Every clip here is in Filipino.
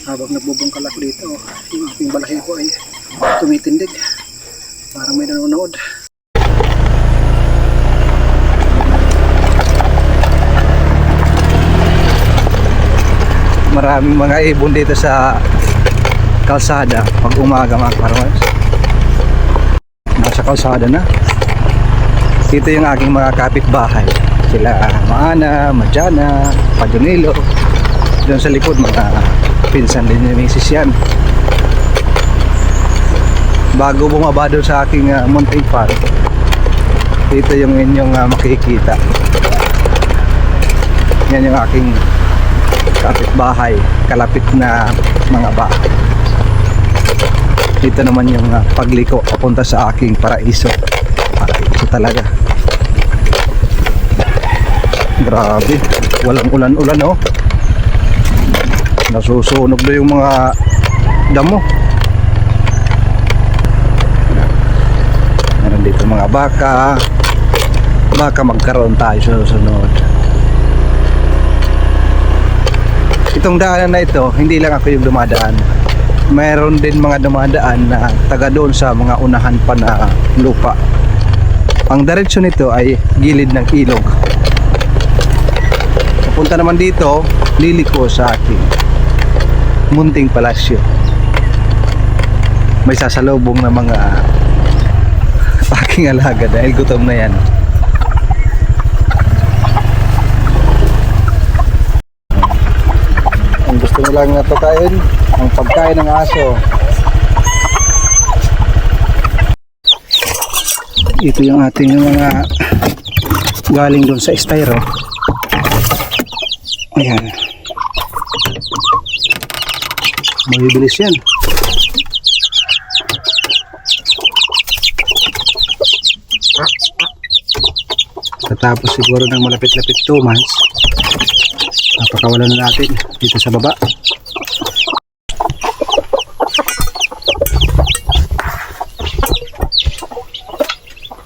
Habang nagbubungkal ako dito, yung aking balahibo ay tumitindig. Parang may nanonood. Maraming mga ibon dito sa kalsada pag umaga mga farmers. Nasa kalsada na. Dito yung aking mga kapitbahay. Sila Maana, Majana, Padunilo. Doon sa likod mga pinsan din yung misis yan. Bago bumaba doon sa aking munting farm, dito yung inyong makikita. Yan yung aking kapitbahay, kalapit na mga bahay. Dito naman yung pagliko papunta sa aking paraiso. Paraiso talaga. Grabe, walang ulan-ulan oh. Nasusunog na yung mga damo. Meron dito mga baka. Baka magkaroon tayo sa susunod. Itong daanan na ito, hindi lang ako yung dumadaan. Mayroon din mga dumadaan na taga doon sa mga unahan pa na lupa. Ang diretsyon nito ay gilid ng ilog. Papunta naman dito, liliko sa ating munting palasyo. May sasalubong na mga aking alaga dahil gutom na yan. Ang gusto nilang pagkain, ang pagkain ng aso. Ito yung ating mga galing doon sa styro. Ayan. Mabibilis yan. Tapos siguro ng malapit-lapit 2 months, napakawalan na natin dito sa baba.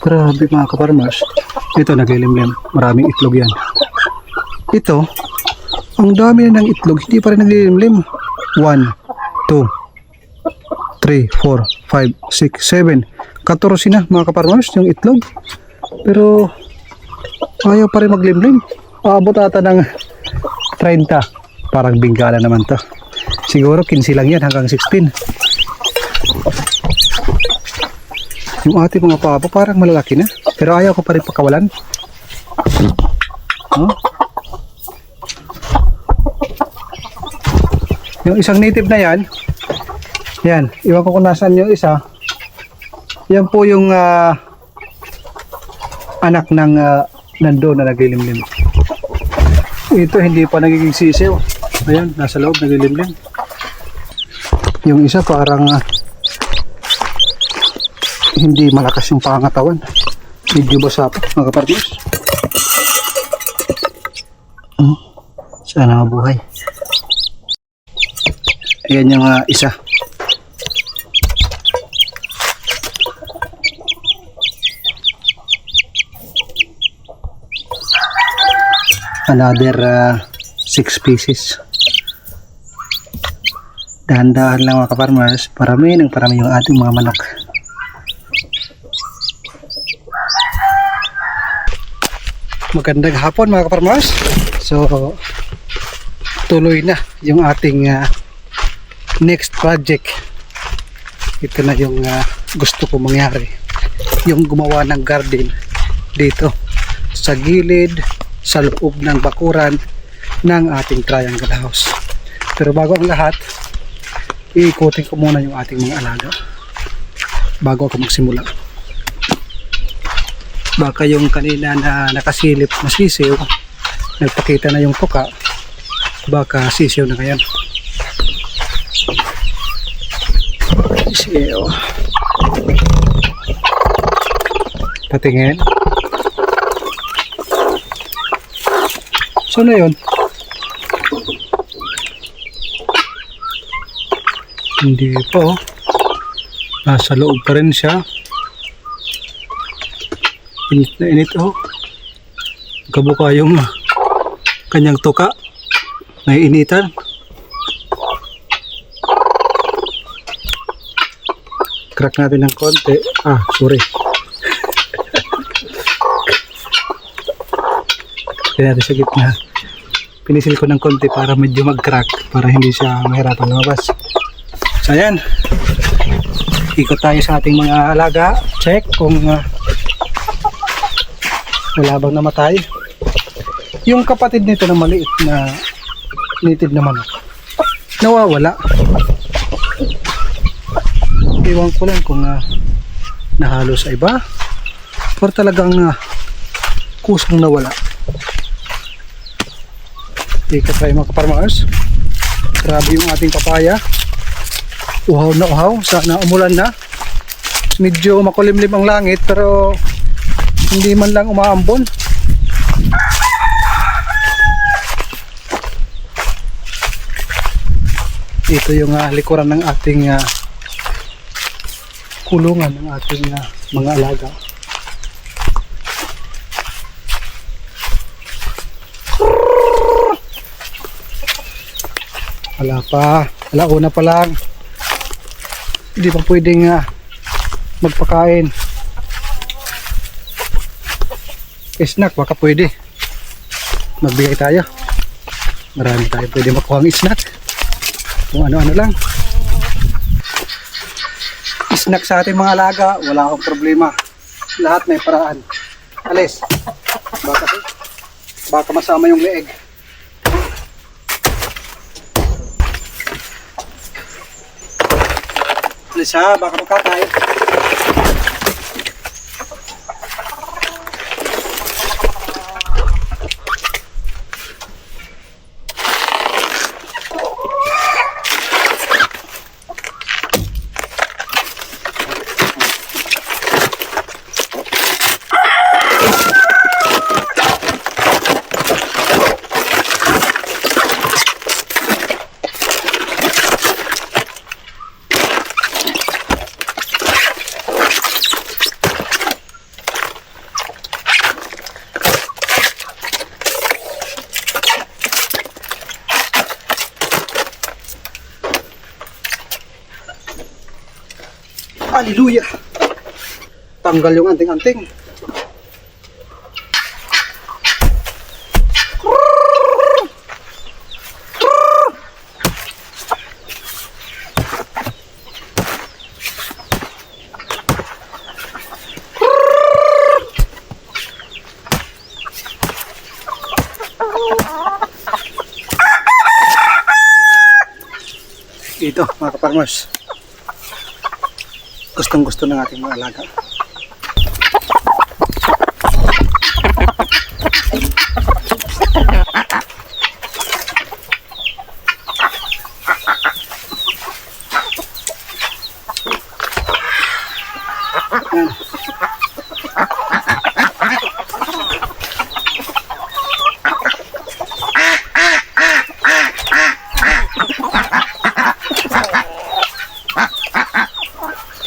Grabe mga kaparmers. Ito naglilimlim. Maraming itlog yan. Ito, ang dami na ng itlog. Hindi pa rin naglilimlim. 1, 2, 3, 4, 5, 6, 7 14 na mga kaparmers yung itlog, pero ayaw pa rin maglimlim. Aabot ata ng 30. Parang bingala naman to. Siguro 15 lang yan hanggang 16. Yung ating mga pabo parang malalaki na, pero ayaw ko pa rin pakawalan. Yung isang native na yan, yan, iwan ko kung nasaan yung isa. Yan po yung anak ng nandoon na naglilimlim. Ito hindi pa nagiging sisiw. Ayan, nasa loob naglilimlim. Yung isa parang hindi malakas yung pangatawan. Medyo basa pa mga kapartners. Sana mabuhay. Ayan yung isa. Another 6 pieces. Dahan-dahan lang mga kaparmers. Parami yung ating mga manok. Magandang hapon mga kaparmers. So tuloy na yung ating next project. Ito na yung gusto ko mangyari, yung gumawa ng garden dito sa gilid, sa loob ng bakuran ng ating triangle house. Pero bago ang lahat, iikutin ko muna yung ating mga alaga bago ako magsimula. Baka yung kanina na nakasilip na sisiw, nagpakita na yung tuka, baka sisiw na ngayon. Sisiw. Patingin. Saan na yun? Hindi po. Nasa loob pa rin siya. Init na init oh. Kabuka yung kanyang tuka. Naiinitan. crack natin ng konti. Sorry. Kaya natin sa gitna. Pinisil ko ng konti para medyo mag-crack, para hindi siya mahirapan lumabas. So ayan, ikot tayo sa ating mga alaga. Check kung wala bang namatay. Yung kapatid nito na maliit na native na manok, nawawala. Iwan ko lang kung nahalo sa iba or talagang kusang nawala. Ikot tayo mga kaparmers. Grabe yung ating papaya. Uhaw na uhaw. Sana umulan na. Medyo makulimlim ang langit pero hindi man lang umaambon. Ito yung likuran ng ating kulungan ng ating mga alaga. Wala pa. Alauna pa lang. Hindi pa pwedeng magpakain. Snack, baka pwede. Magbigay tayo. Marami tayo pwede makuha ng snack. Kung ano-ano lang. Snack sa ating mga alaga, wala akong problema. Lahat may paraan. Alis. Baka masama yung leeg. Alis ha, baka magkatay. Hallelujah! Tanggal yung anting-anting. Ito mga kaparmers, gustong gusto ng ating mga alaga. Yan.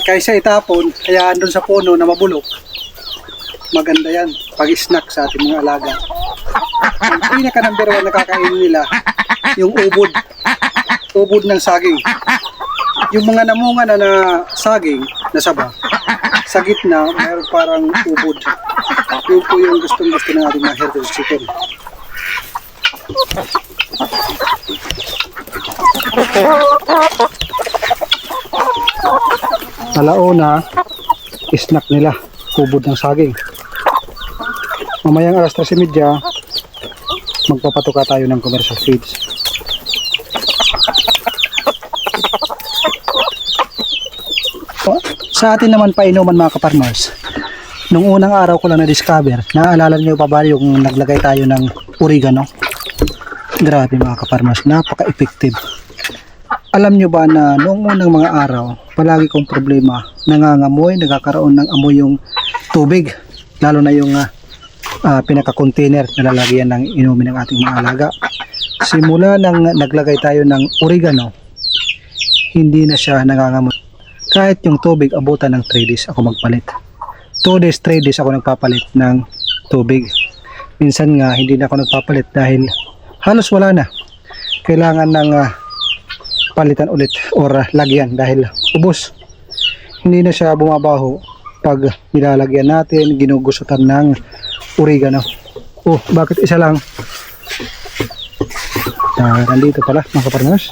Kaysa itapon, kaya andun sa puno na mabulok, maganda yan pag snack sa ating mga alaga. Ang pinaka number 1 na kakainin nila, yung ubod ng saging. Yung mga namunga na saging na saba, sa gitna mayroon parang ubod. Yun po yung gustong gusto ng ating mga herders chicken. Alauna, snack nila, ubod ng saging. Mamayang alas 13:30, magpapatuka tayo ng commercial feeds. Sa atin naman painuman mga kaparmers, nung unang araw ko lang na-discover, naaalala niyo pa ba yung naglagay tayo ng oregano? Grabe mga kaparmers, napaka-effective. Alam nyo ba na noong unang mga araw, palagi kong problema, nangangamoy, nagkakaroon ng amoy yung tubig, lalo na yung pinaka-container na lalagyan ng inumin ng ating mga alaga. Simula nang naglagay tayo ng oregano, hindi na siya nangangamoy. Kahit yung tubig, abutan ng 3 days ako magpalit. 2 days, 3 days ako nagpapalit ng tubig. Minsan nga, hindi na ako nagpapalit dahil halos wala na. Kailangan ng palitan ulit or lagyan dahil ubos. hindi na siya bumabaho pag nilalagyan natin, ginugustutan ng oregano. Oh, bakit isa lang? Nandito pala mga kapartners.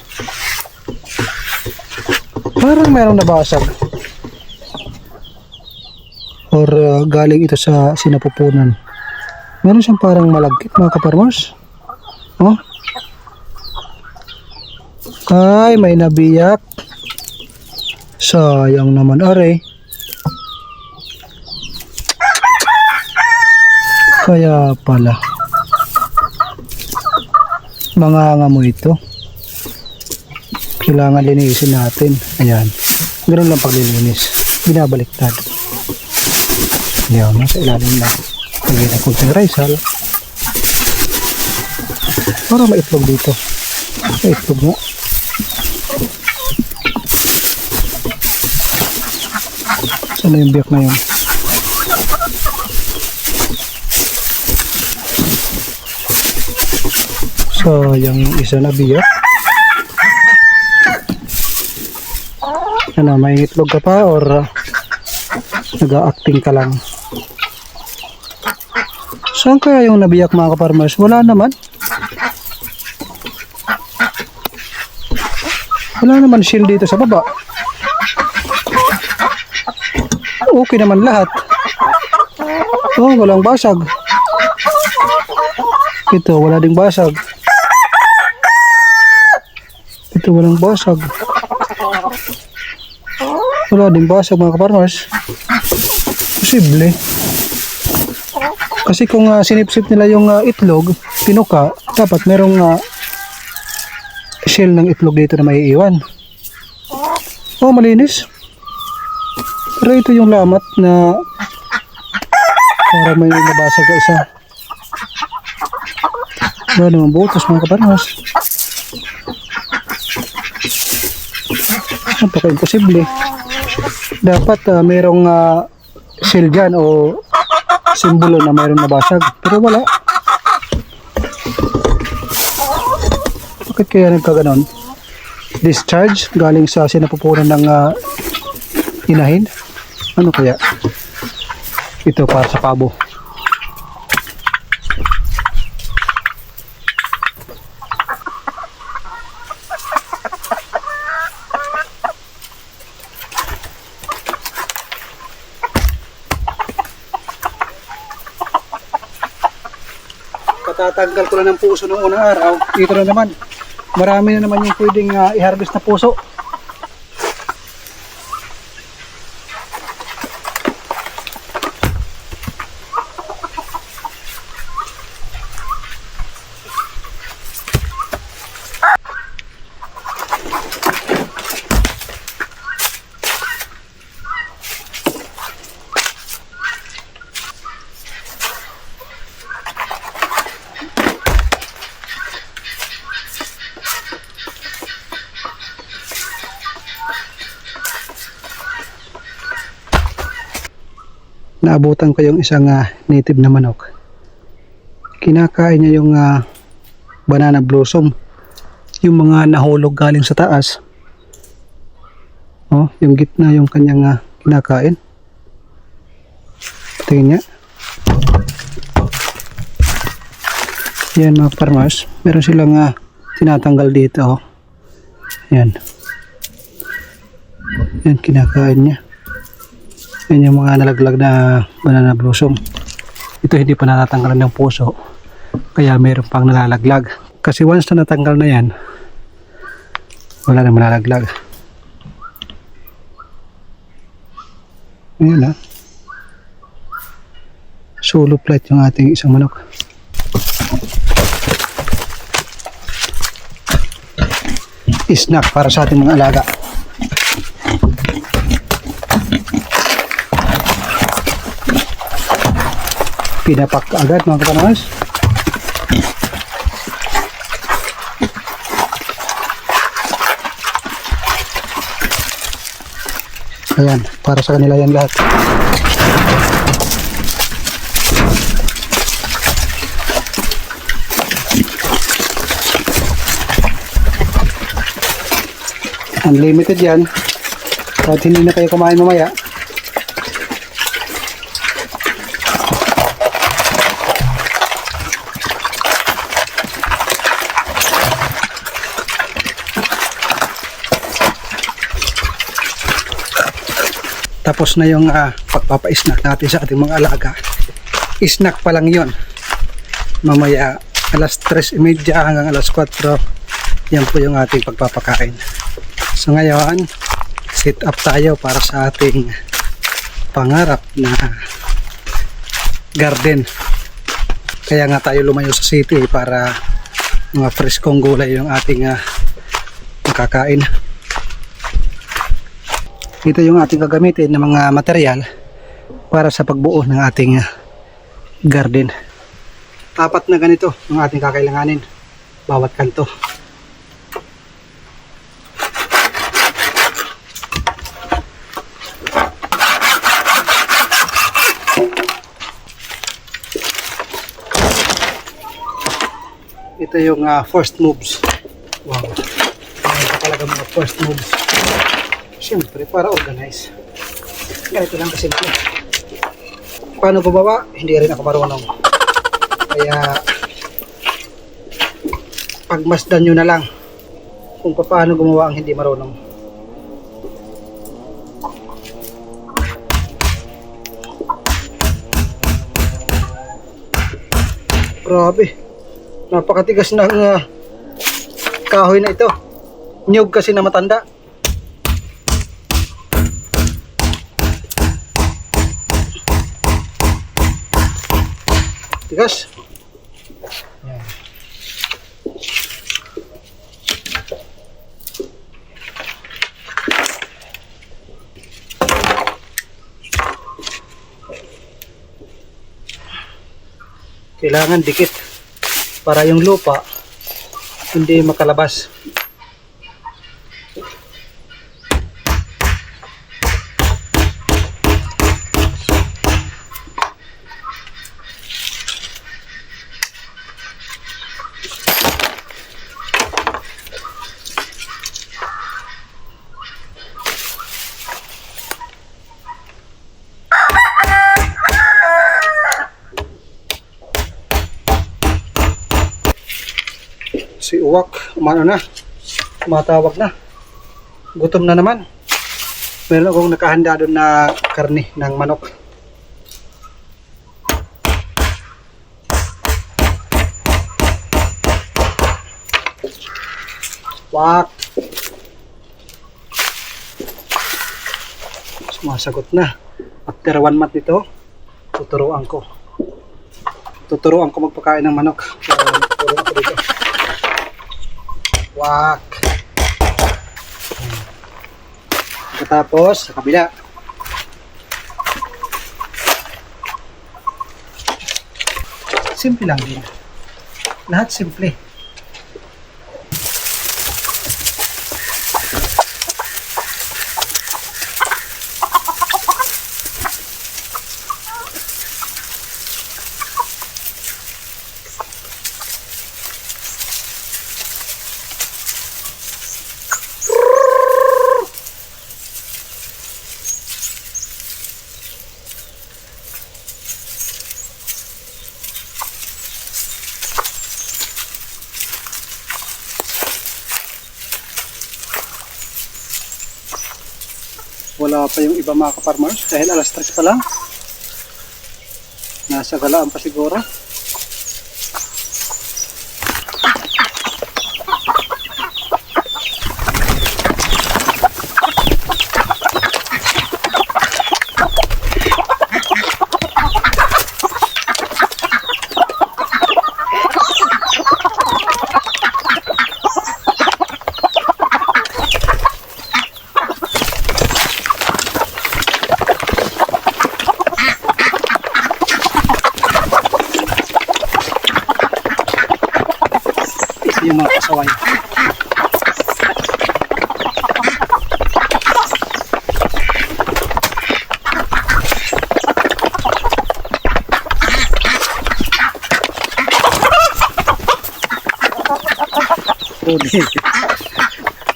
Parang mayroong nabasag. Or galing ito sa sinapupunan. Meron siyang parang malagkit mga kapartners. Oh. Ay, may nabiyak. Sayang naman are. Kaya pala manganga mo ito. Kailangan linisin natin. Ayan, ganoon lang paglilinis, binabaliktad. Ayan, nasa ilalim lang. Lagyan na kunting risal para maitlog dito. Maitlog mo. Saan na yung biyak na yun? Sayang yung isa na biyak. Ano, may itlog ka pa or nag-a-acting ka lang? Saan kaya yung nabiyak mga kaparmers? Wala naman. Wala naman shield dito sa baba. Okay naman lahat. Oh, walang basag. Ito, wala ding basag. Ito, walang basag. Wala ding basag mga kapartners. Posible. Kasi kung sinipsip nila yung itlog, pinuka, dapat merong shell ng itlog dito na may iwan. Oh, malinis. Pero ito yung lamat na para may nabasag ka isa. Wala naman butas mga kapartners. Napaka-imposible. Dapat merong shell dyan o simbolo na mayroong nabasag. Pero wala. Bakit kaya nagkaganon? Discharge galing sa sinapupunan ng inahin. Ano kaya? Ito para sa pabo. Katatanggal ko na ng puso noong unang araw. Ito na naman. Marami na naman yung pwedeng i-harvest na puso. Naabutan ko yung isang native na manok. Kinakain niya yung banana blossom, yung mga nahulog galing sa taas. Oh, yung gitna yung kanyang kinakain. Tingin niya. Yan mga farmers, meron silang tinatanggal dito. Oh. Yan. Yan kinakain niya. Yan yung mga nalaglag na banana blossom. Ito hindi pa natatanggalan ng puso, kaya mayroon pang nalalaglag. Kasi once na natanggal na yan, wala na malalaglag. Ayan solo flight yung ating isang manok. Snack para sa ating mga alaga. Pinapak agad mga kapanawas. Ayan, para sa kanila yan lahat. Unlimited yan. Kahit hindi na kayo kumain mamaya. Tapos na yung pagpapa-snack natin sa ating mga alaga. Snack pa lang yon. Mamaya alas 3:30 hanggang alas 4. Yan po yung ating pagpapakain. So ngayon, set up tayo para sa ating pangarap na garden. Kaya nga tayo lumayo sa city para mga freskong gulay yung ating makakain. Ito yung ating gagamitin ng mga material para sa pagbuo ng ating garden. 4 na ganito ang ating kakailanganin bawat kanto. Ito yung first moves. Wow. Ito talaga mga first moves. Siyempre, para organize. Ganito lang kasimple. Paano bumaba? Hindi rin ako marunong. Kaya, pagmasdan nyo na lang kung paano gumawa ang hindi marunong. Grabe. Napakatigas ng kahoy na ito. Niyog kasi na matanda. Tigas. Yan. Kailangan dikit para yung lupa hindi makalabas. Si Uwak, umano na, tumatawag na, gutom na naman. Meron akong nakahanda doon na karne ng manok. Uwak, sumasagot na. After 1 month nito, tuturuan ko magpakain ng manok. Tuturuan ko dito. Wak. Tapos sa kabila. Simple lang din. Lahat simple. Wala pa yung iba mga ka-farmers dahil alas 3 pa lang. Nasa galaan pa siguro. Yung mga kasaway.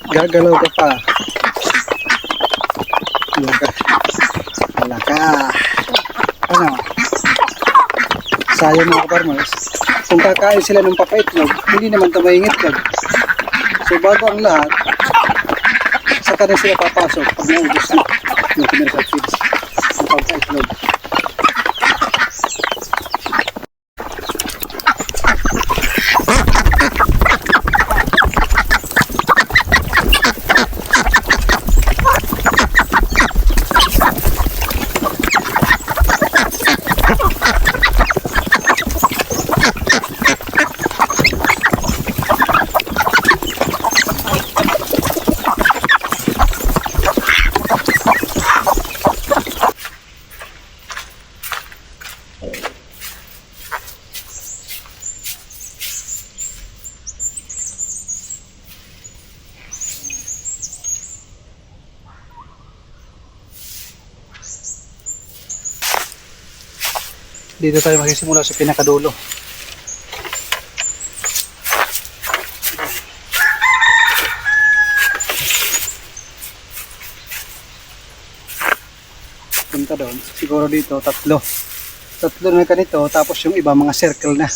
Gagalaw ka pa. ano, sayang mga farmers, kung kakain sila ng papaitlog, hindi naman ito maingitlog. So bago ang lahat, saka na sila papasok pag naubos na yung commercial feeds ng papaitlog. Dito tayo magsisimula sa pinakadulo. Punta doon. Siguro dito, tatlo. Tatlo na ganito, tapos yung iba mga circle na.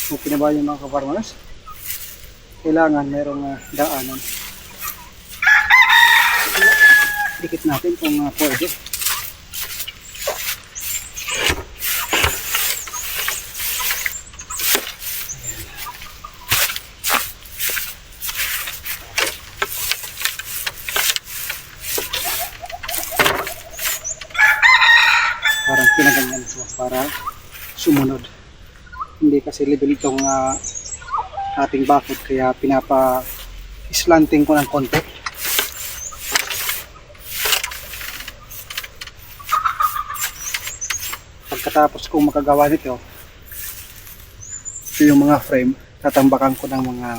Kung pinaba yung mga ka-farmers, kailangan merong daanan. Dikit natin kung pwede. Parang pinaganyan ko para sumunod. Hindi kasi level itong ating bakod, kaya pinapa-slanting ko ng konti. Pagkatapos kong makagawa nito, ito yung mga frame, tatambakan ko ng mga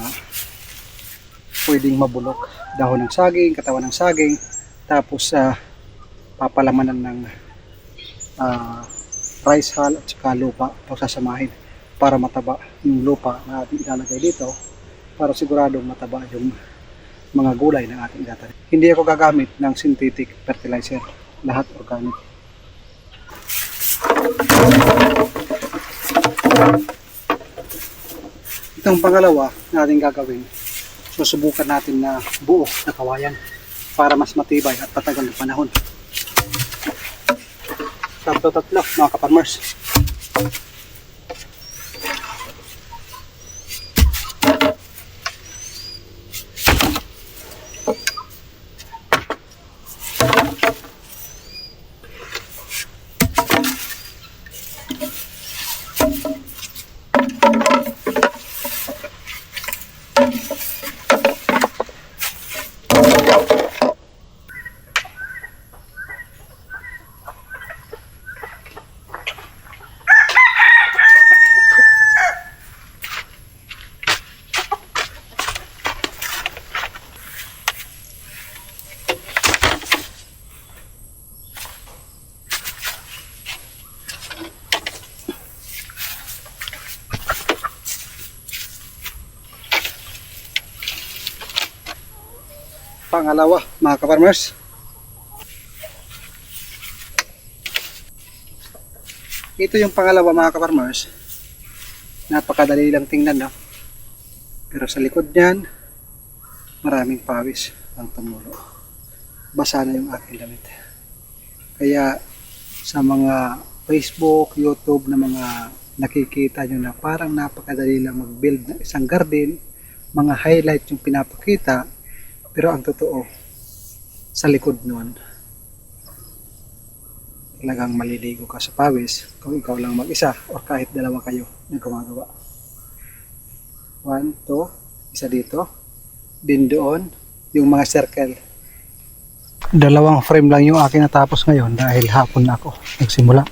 pwedeng mabulok. Dahon ng saging, katawan ng saging, tapos papalamanan ng rice hull at saka lupa. Pagsasamahin para mataba yung lupa na ating ilalagay dito, para siguradong mataba yung mga gulay na ating itatanim. Hindi ako gagamit ng synthetic fertilizer, lahat organic. Itong pangalawa na ating gagawin, susubukan natin na buo na kawayan para mas matibay at patagal na panahon. Tatlo mga ka-farmers. Pangalawa mga ka-farmers, ito yung pangalawa mga ka-farmers. Napakadali lang tingnan, no? Pero sa likod niyan maraming pawis ang tumulo, basa na yung aking damit. Kaya sa mga Facebook, YouTube na mga nakikita nyo na parang napakadali lang mag-build ng isang garden, mga highlight yung pinapakita, pero ang totoo sa likod nun, talagang maliligo ka sa pawis kung ikaw lang mag-isa o kahit dalawa kayo na gumagawa. 1, 2, isa dito, din doon yung mga circle. Dalawang frame lang yung akin natapos ngayon dahil hapon na ako nagsimula.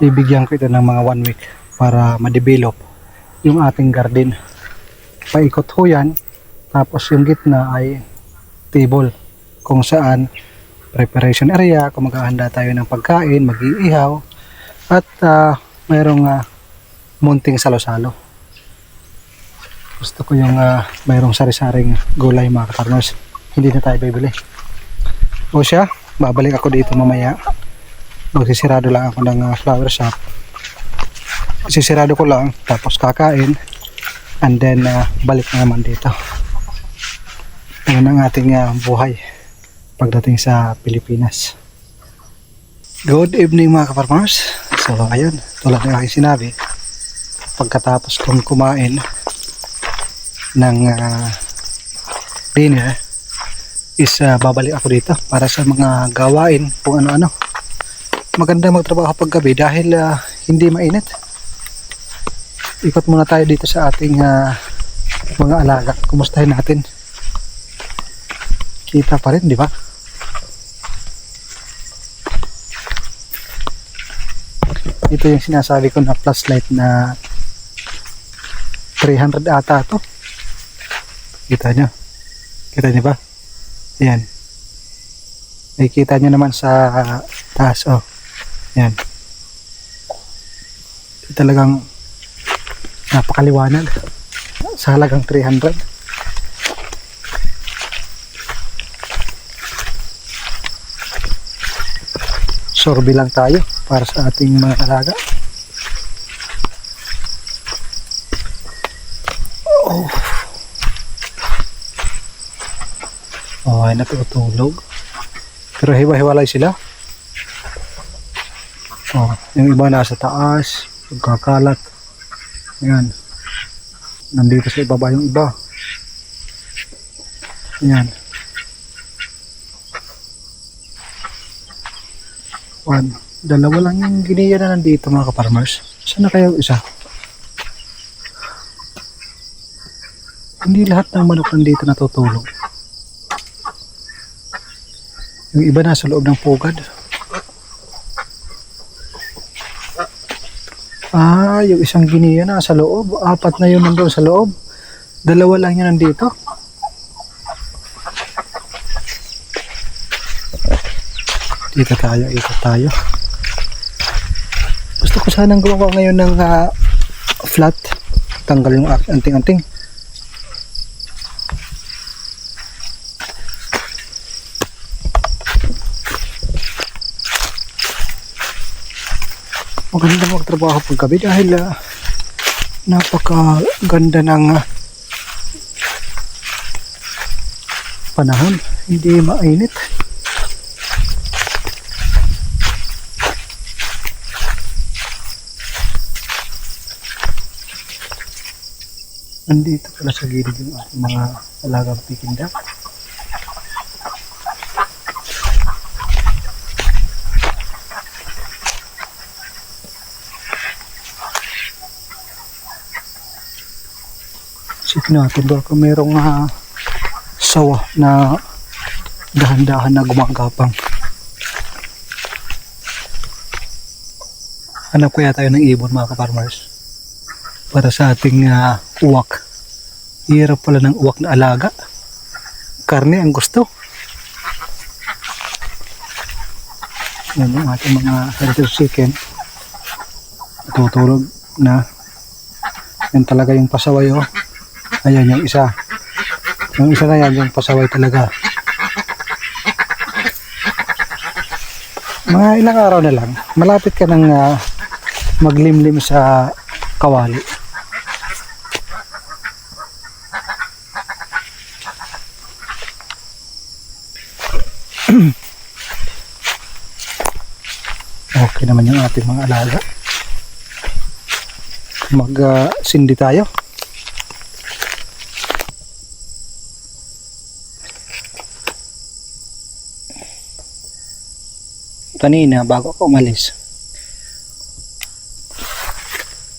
Bibigyan ko ito ng mga 1 week para ma-develop yung ating garden. Paikot ho yan. Tapos yung gitna ay table kung saan preparation area, kung maghahanda tayo ng pagkain, mag-iihaw, at mayroong munting salo-salo. Gusto ko yung mayroong sari-saring gulay mga ka-farmers. Hindi na tayo bibili. O siya, babalik ako dito mamaya. Magsisirado lang ako ng flower shop. Sisirado ko lang, tapos kakain, and then balik na naman dito. Yan ang ating buhay pagdating sa Pilipinas. Good evening mga ka-farmers. So ayun, tulad ng aking sinabi, pagkatapos kong kumain ng dinner is babalik ako dito para sa mga gawain kung ano-ano. Maganda magtrabaho pag gabi dahil hindi mainit. Ikot muna tayo dito sa ating mga alaga. Kumustahin natin. Kita pa rin, di ba? Ito yung sinasabi ko na flashlight na 300 ata to. Kita nyo? Kita nyo ba? Ayan. Nakikita nyo naman sa taas. Oh. Ayan. Talagang napakaliwanag. Sa halagang 300. Sorbi lang tayo para sa ating mga alaga. Oh. Oh, ay natutulog. Pero hiwa-hiwalay sila. Oh, yung iba nasa taas, pagkakalat. Ayan. Nandito sa ibaba yung iba. Ayan. Dalawa lang yung giniya na nandito mga ka-farmers. Saan na kayo isa? Hindi lahat ng manok nandito natutulog. Yung iba nasa loob ng pugad. Yung isang giniya na sa loob. 4 na yun nandun sa loob. 2 lang yun nandito. Ikot tayo. Gusto ko sanang gumawa ngayon ng flat. Tanggal yung anting-anting. Maganda magtrabaho paggabi dahil napakaganda ng panahon. Hindi mainit. Nandito pala sa gilid yung ating mga alagang pikindak. Isipin natin baka mayroong sawa na dahan-dahan na gumagapang. Hanap kaya tayo ng ibon mga ka-farmers para sa ating uwak. Hirap pala ng uwak na alaga. Karne ang gusto. Yan yung ating mga heritage chicken. Tutulog na. Yan talaga yung pasaway. Oh. Ayan yung isa. Yung isa na yan yung pasaway talaga. Mga ilang araw na lang. Malapit ka ng maglimlim sa kawali. Okay naman yung ating mga alaga. Sindi tayo. Kanina bago ako umalis,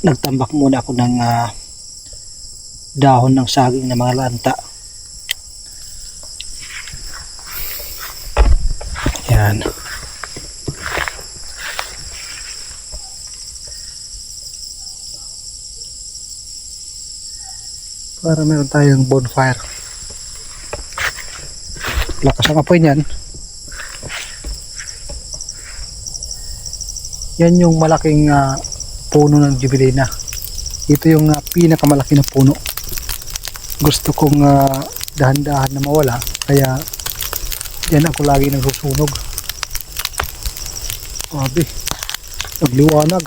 nagtambak muna ako ng dahon ng saging na mga lanta. Yan. Para meron tayong bonfire. Lakas ang apoy niyan. Yan yung malaking puno ng Jubilina. Ito yung pinakamalaki na puno. Gusto kong dahan-dahan na mawala, kaya yan ako lagi nagsusunog. Sabi, nagliwanag.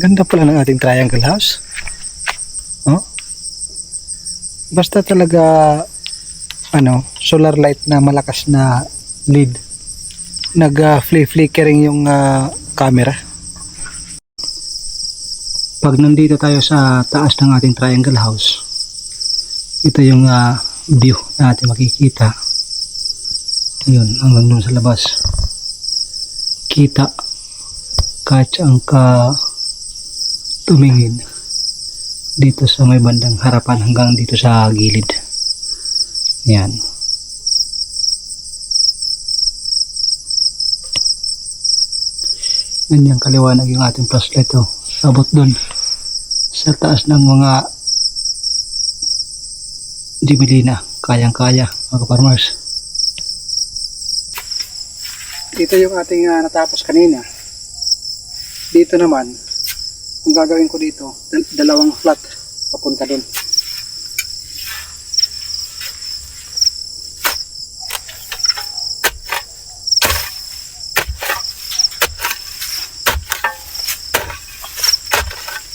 Ganda pala ng ating triangle house. Oh? Basta talaga solar light na malakas na lead. Nag-flickering yung camera. Pag nandito tayo sa taas ng ating triangle house, ito yung view na natin makikita. Ayun, hanggang doon sa labas. Kita kahit saan ka tumingin dito sa may bandang harapan hanggang dito sa gilid. Yan. Ganyan kaliwanag yung ating flashlight. Abot dun sa taas ng mga Jimelina. Kayang-kaya mga farmers. Dito yung ating natapos kanina. Dito naman, kung gagawin ko dito, dalawang flat papunta dun.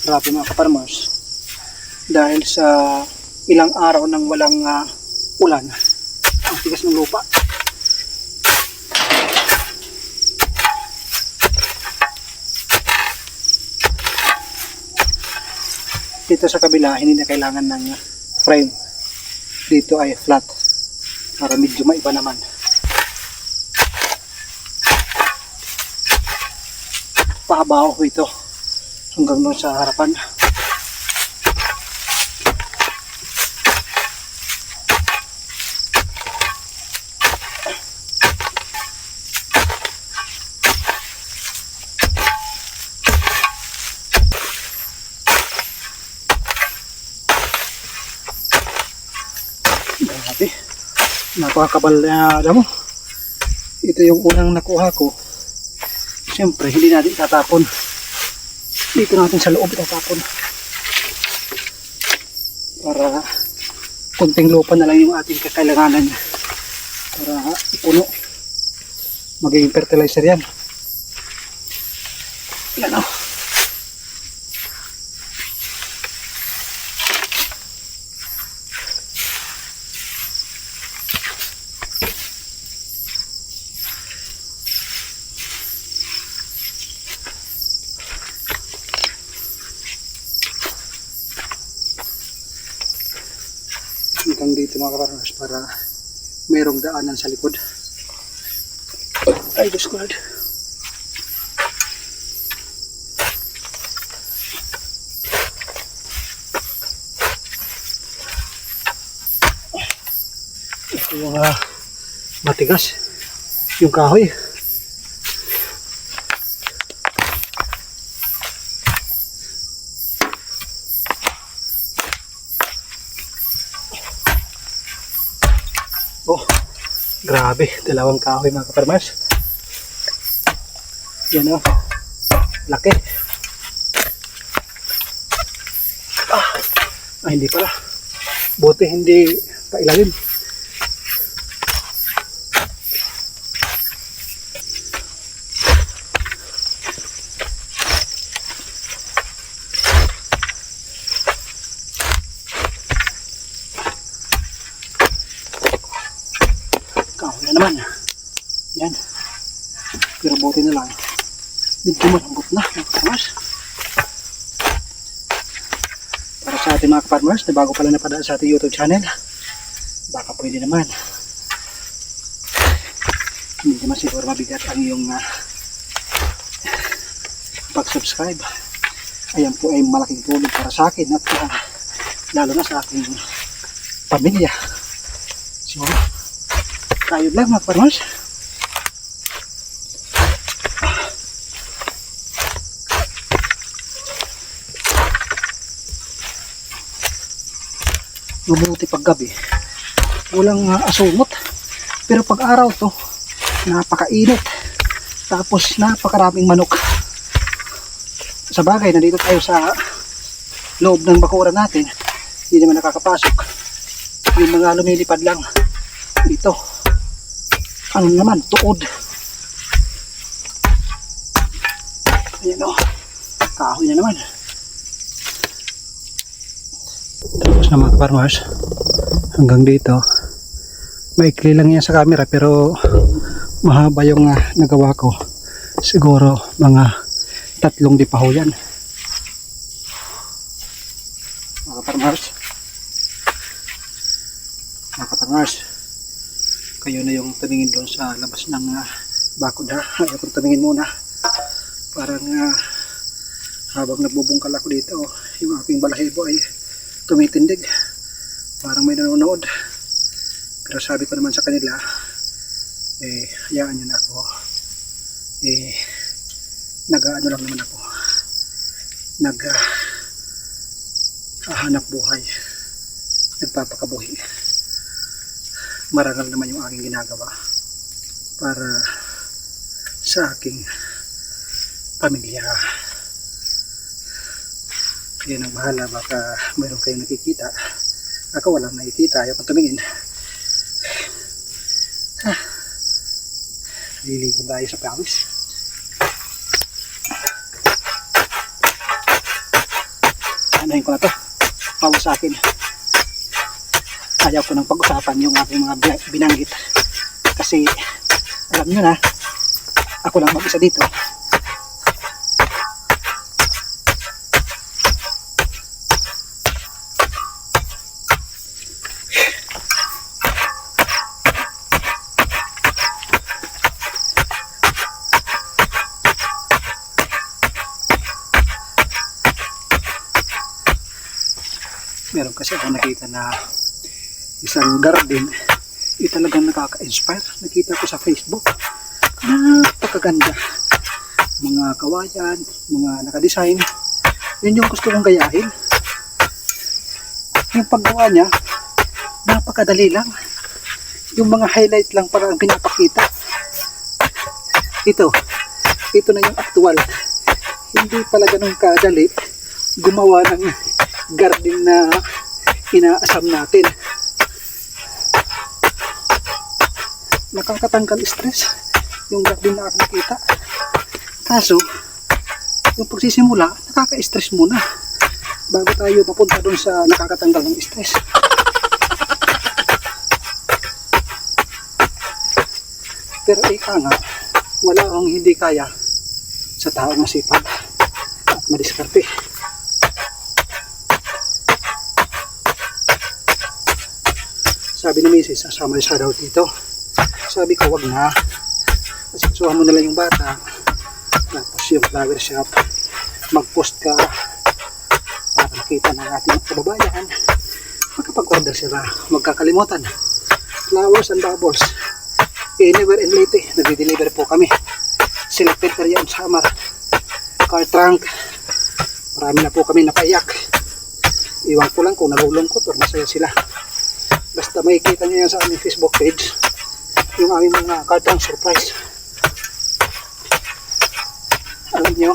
Grabe mga kaparmers, dahil sa ilang araw nang walang ulan, ang tigas ng lupa. Dito sa kabila, hindi na kailangan ng frame. Dito ay flat para medyo maiba naman. Pahabaw ito hanggang doon sa harapan. Grabe, napakakabal na damo. Ito yung unang nakuha ko. Siyempre hindi natin itatapon. Dito natin sa loob itatapon para kunting lupa na lang yung ating kakailanganan para ipuno. Magiging fertilizer yan. Yan o. Hanggang dito mga kaparmers para mayroong daanan sa likod. Ay, Diyos ko. Ito yung matigas yung kahoy. Oh, grabe, dalawang kahoy mga kaparmers. Yan o, laki. Hindi pala, buti hindi pailalim. Kahoy na naman. Yan. Pero buti na lang. Medyo malambot na mga farmers. Para sa ating mga farmers na bago pala napadaan sa ating YouTube channel, baka pwede naman. Hindi naman siguro mabigat ang iyong pag-subscribe. Ayan po ay malaking tulong para sa akin at lalo na sa aking pamilya. So, kayod lang mga farmers. mabuti pag gabi walang asungot, pero pag araw to napakainit, tapos napakaraming manok. Sa bagay, nandito tayo sa loob ng bakuran natin, hindi naman nakakapasok, yung mga lumilipad lang dito, ano naman, tuod. Ayan o, kahoy na naman. Tapos na mga farmers, hanggang dito maikli lang yan sa camera, pero mahaba yung nagawa ko. Siguro mga 3 dipaho yan mga farmers. Kayo na yung tumingin doon sa labas ng bakod ha. Ayaw kong tumingin muna, parang habang nagbubungkal ako dito, yung aking balahibo ay tumitindig, parang may nanonood. Pero sabi ko naman sa kanila, hayaan nyo na ako, nag-ano lang naman ako, naghahanap buhay, nagpapakabuhi. Marangal naman yung aking ginagawa para sa aking pamilya. Yan ang bahala, baka mayroon kayong nakikita, ako walang nakikita, ayaw kong tumingin. Liligo tayo sa pawis. Anahin ko na to, pawis sa akin. Ayaw ko nang pag-usapan yung aking mga binanggit, kasi alam nyo na, ako lang mag-isa dito. Meron kasi ako nakita na isang garden, talagang nakaka-inspire. Nakita ko sa Facebook, napakaganda, mga kawayan, mga nakadesign. Yun yung gusto kong gayahin. Yung paggawa niya, napakadali lang, yung mga highlight lang para ang pinapakita. Ito na yung actual. Hindi pala ganun kadali gumawa ng garden na inaasam natin. Nakakatanggal stress yung garden na nakikita. Kaso yung pagsisimula, nakaka-stress muna bago tayo papunta dun sa nakakatanggal ng stress. Pero ika nga, wala akong hindi kaya sa taong masipag at madiskarte. Sabi ni Mrs. asama siya daw dito. Sabi ko, wag na. Kasi suha mo na lang yung bata. Tapos yung flower shop, mag-post ka para makita ng ating kababayan. Magkapag-order sila, magkakalimutan. Flowers and bubbles, anywhere in Leyte, nag-deliver po kami. Selected area on Samar, car trunk. Marami na po kami napaiyak. Iwan ko lang kung nalulungkot o masaya sila. Basta makikita nyo yan sa aming Facebook page, yung aming mga car trunk surprise. Alam nyo,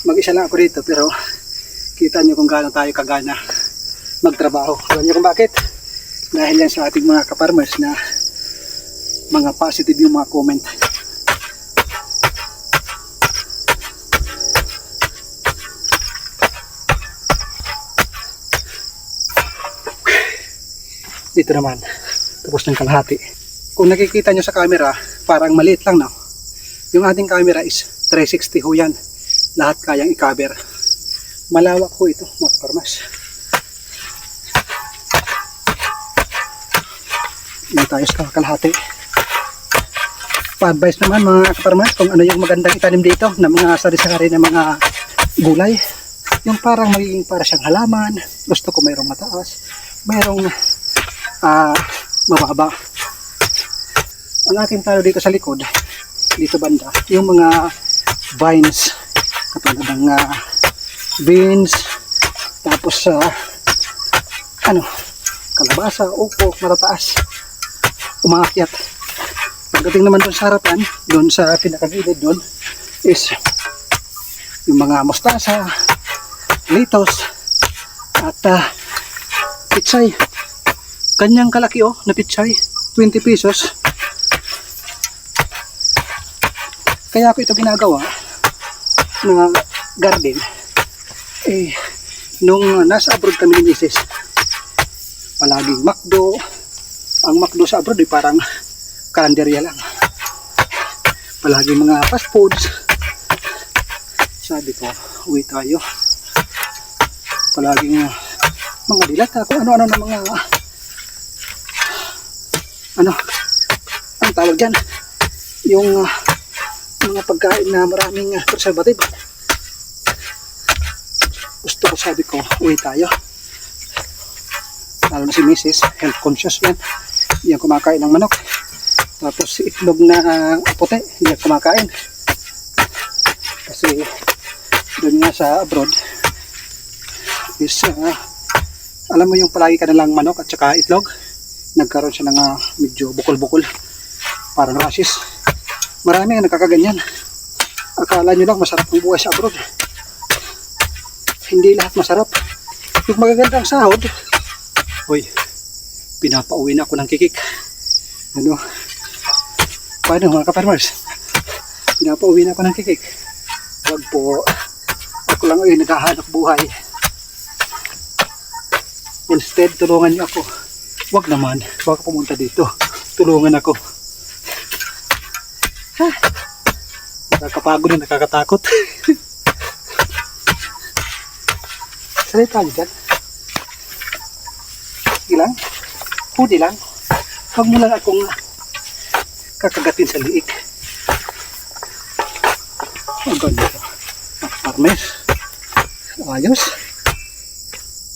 mag-isa lang ako dito, pero kita nyo kung gaano tayo kagana magtrabaho. Alam nyo kung bakit? Dahil yan sa ating mga kaparmers na mga positive yung mga comment. Dito naman, tapos ng kalahati. Kung nakikita nyo sa camera, parang maliit lang, no? Yung ating camera is 360 ho yan. Lahat kayang i-cover. Malawak ho ito, mga kaparmas. Hindi tayo sa kalahati. Pa-advise naman mga kaparmas kung ano yung magandang itanim dito na mga sari-sari na mga gulay. Yung parang magiging para siyang halaman. Gusto ko mayroong mataas, mayroong mababa. Ang aking talo dito sa likod, dito banda, yung mga vines, katulad ng beans, tapos ano, kalabasa, upo, matataas, umaakyat. Pagdating naman doon sa harapan, doon sa pinakagilid doon, is yung mga mustasa, litos, at pitsay. Kanyang kalaki na pitsay, 20 pesos. Kaya ako ito ginagawa na garden. Nung nasa abroad kami ni Mrs. palaging McDo. Ang McDo sa abroad ay parang kalenderya lang. Palaging mga fast foods. Sabi ko, uwi tayo. Palaging mga dilata, kung ano-ano na mga ang tawag dyan, yung mga pagkain na maraming preservative. Gusto ko, sabi ko, uwi tayo. Lalo na si Mrs. health conscious yan. Yan kumakain ng manok. Tapos itlog na puti, yan kumakain. Kasi doon nga sa abroad is alam mo yung palagi ka nalang manok at saka itlog, nagkaroon siya ng medyo bukol-bukol, parang rashes. Marami ang nakakaganyan. Akala nyo lang masarap ang buhay sa abroad. Hindi lahat masarap. Yung magagandang sahod, uy, pinapauwi na ako ng kikik. Ano? Paano mga ka-farmers? Pinapauwi na ako ng kikik. Wag po. Ako lang ay naghahanap buhay. Instead, tulungan niyo ako. Wag naman. Baka pumunta dito. Tulungan ako. Ha? Nakakapagod na, nakakatakot. Salita niyo dyan. Sige lang. Hudi lang. Huwag mo lang akong kakagatin sa liig. Ang ganda. Farmers. Ayos.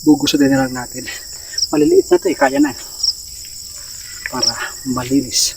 Bugusutin na lang natin. Maliliit na ito kaya na. Para malinis.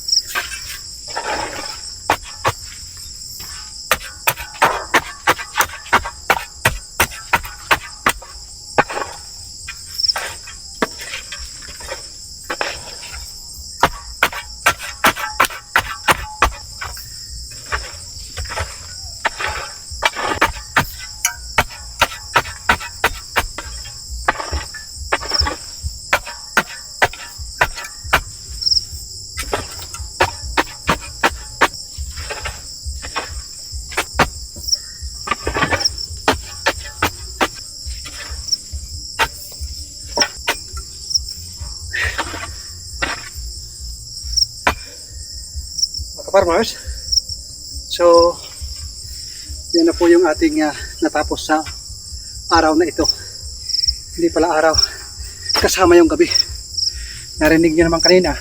Farmers, so yan na po yung ating natapos sa araw na ito. Hindi pala araw, kasama yung gabi. Narinig nyo naman kanina,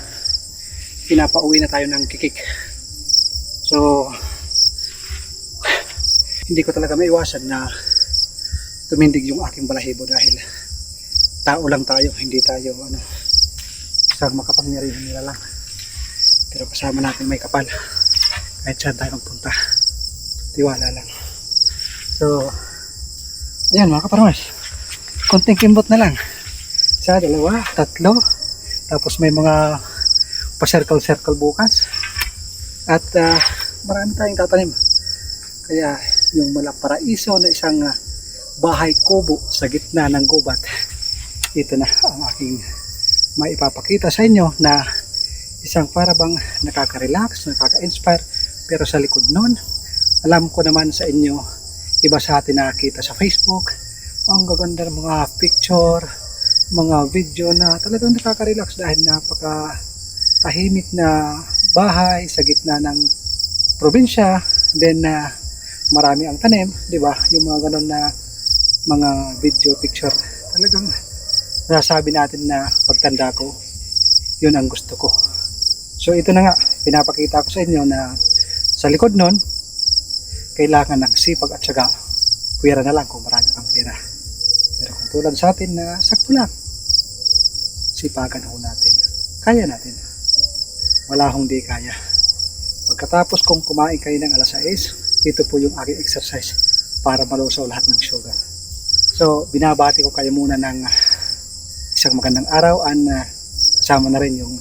pinapauwi na tayo ng kikik. So hindi ko talaga maiwasan na tumindig yung aking balahibo dahil tao lang tayo, hindi tayo isang makapangyarihan nila lang. Pero kasama natin may kapal. Kahit saan tayo magpunta. Tiwala lang. So, ayan mga kaparmas. Konting kimbot na lang. Isa, dalawa, tatlo. Tapos may mga pa-circle-circle bukas. At marami tayong tatanim. Kaya yung Malaparaiso na isang bahay kubo sa gitna ng gubat. Ito na ang aking maipapakita sa inyo na isang parabang nakaka-relax, nakaka-inspire, pero sa likod nun, alam ko naman sa inyo, iba sa atin nakakita sa Facebook, ang gaganda ng mga picture, mga video na talagang nakaka-relax dahil napaka-tahimik na bahay sa gitna ng probinsya, then marami ang tanim, di ba? Yung mga ganon na mga video, picture, talagang nasasabi natin na pagtanda ko, yun ang gusto ko. So ito na nga, pinapakita ko sa inyo na sa likod nun, kailangan ng sipag at syaga. Pwera na lang kung marami pang pera. Pero kung tulad sa atin na sakto lang, sipagan ho natin. Kaya natin. Wala hong di kaya. Pagkatapos kung kumain kayo ng alas 6, ito po yung aking exercise para malusaw lahat ng sugar. So binabati ko kayo muna ng isang magandang araw and kasama na rin yung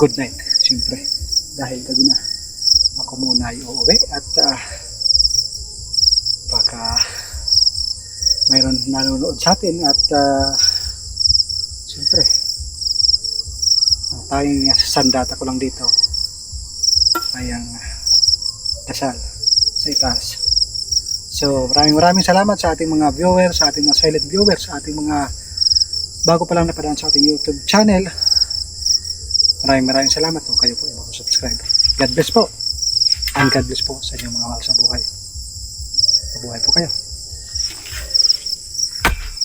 good night. Siyempre, dahil gabi na, ako muna ay uuwi at baka mayroon nanonood sa atin at siyempre, ang tayong sandata ko lang dito ay ang dasal sa itaas. So maraming salamat sa ating mga viewers, sa ating mga silent viewers, sa ating mga bago pa lang napadaan sa ating YouTube channel. Maraming salamat kung kayo po ay mag-subscribe. God bless po. And God bless po sa inyong mga mahal sa buhay. Mabuhay po kayo.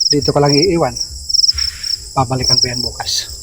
Dito ko lang iiwan. Babalikan ko yan bukas.